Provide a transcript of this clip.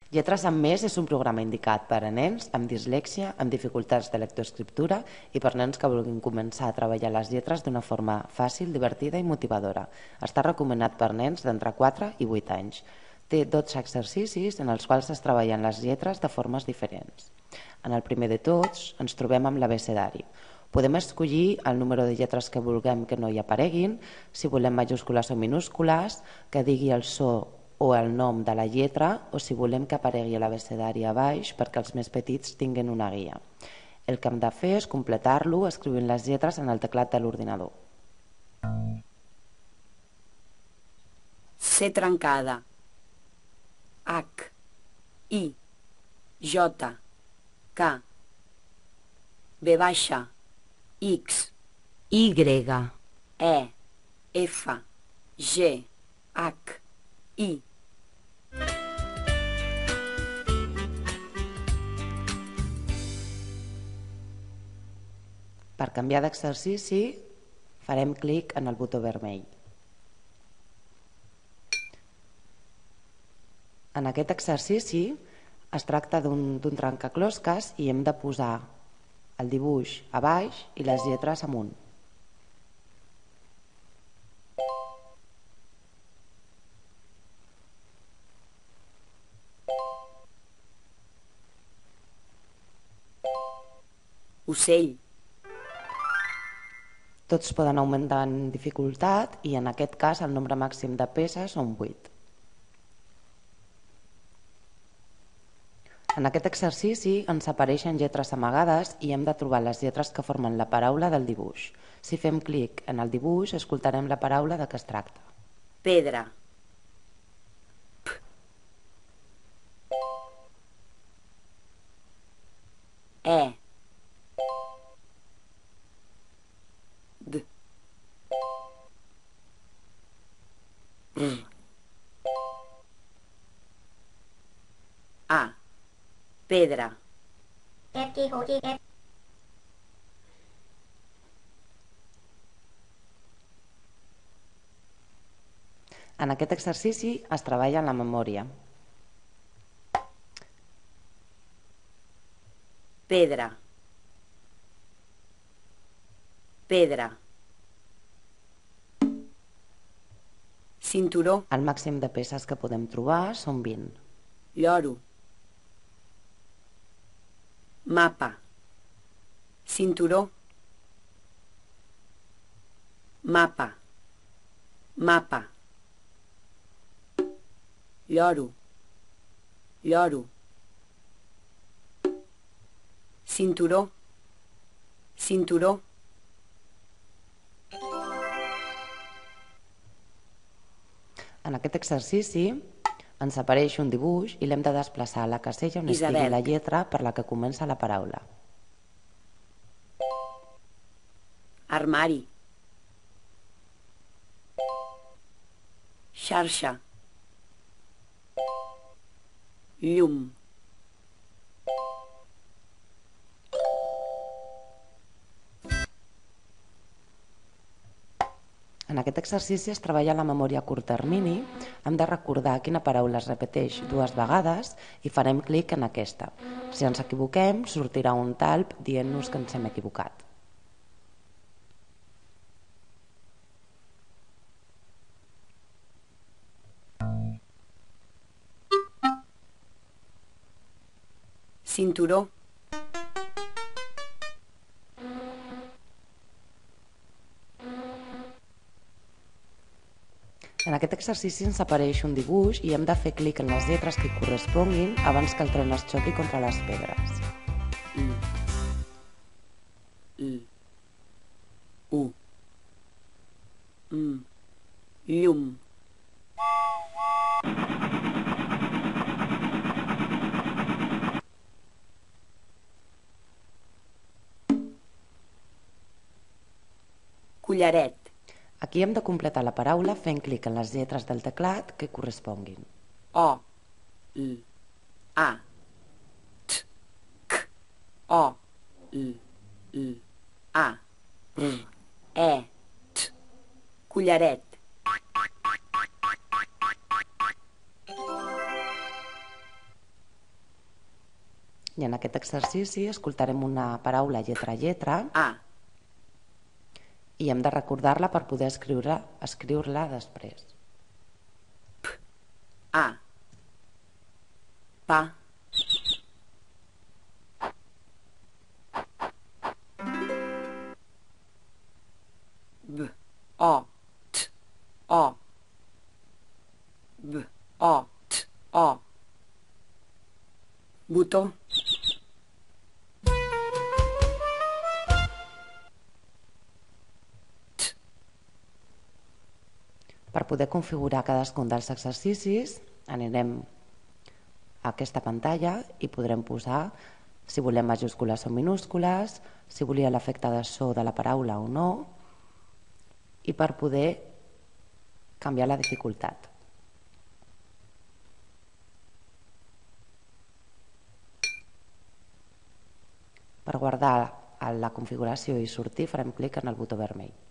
Lletres amb Més és un programa indicat per a nens amb dislèxia, amb dificultats de lectoescriptura i per nens que vulguin començar a treballar les lletres d'una forma fàcil, divertida i motivadora. Està recomanat per nens d'entre 4 i 8 anys. Té 12 exercicis en els quals es treballen les lletres de formes diferents. En el primer de tots ens trobem amb l'abecedari. Podem escollir el número de lletres que vulguem que no hi apareguin, si volem majúscules o minúscules, que digui el so o el nom de la lletra, o si volem que aparegui l'abecedari a baix perquè els més petits tinguin una guia. El que hem de fer és completar-lo escrivint les lletres en el teclat de l'ordinador. C trencada. H, I, J, K, V baixa, X, Y, E, F, G, H, I. Per canviar d'exercici farem clic en el botó vermell. En aquest exercici es tracta d'un trencaclosques i hem de posar el dibuix a baix i les lletres amunt. Ocell. Tots poden augmentar en dificultat i en aquest cas el nombre màxim de peces són 8. En aquest exercici ens apareixen lletres amagades i hem de trobar les lletres que formen la paraula del dibuix. Si fem clic en el dibuix escoltarem la paraula de què es tracta. Pedra. E. D. R. A. Pedra. En aquest exercici es treballa en la memòria. Pedra. Pedra. Cinturó. El màxim de peces que podem trobar són 20. Lloro. Mapa. Cinturó. Mapa. Mapa. Lloro. Lloro. Cinturó. Cinturó. En aquest exercici ens apareix un dibuix i l'hem de desplaçar a la casella on Isabel. estigui la lletra per la que comença la paraula. Armari. Xarxa. Llum. En aquest exercici es treballa la memòria a curt termini. Hem de recordar quina paraula es repeteix 2 vegades i farem clic en aquesta. Si ens equivoquem, sortirà un talp dient-nos que ens hem equivocat. Cinturó. En aquest exercici ens apareix un dibuix i hem de fer clic en les lletres que corresponguin abans que el tren es xoqui contra les pedres. I. L. U. M. Llum. Collaret. Aquí hem de completar la paraula fent clic en les lletres del teclat que corresponguin. O. L. A. T. K. O. L. L. A. R. E. T. Collaret. I en aquest exercici escoltarem una paraula lletra a lletra A, i hem de recordar-la per poder escriure-la després. A, pa, B, O, T, O, B, O, T, O, botó, Per poder configurar cadascun dels exercicis anirem a aquesta pantalla i podrem posar si volem majúscules o minúscules, si volia l'efecte de so de la paraula o no, i per poder canviar la dificultat. Per guardar la configuració i sortir farem clic en el botó vermell.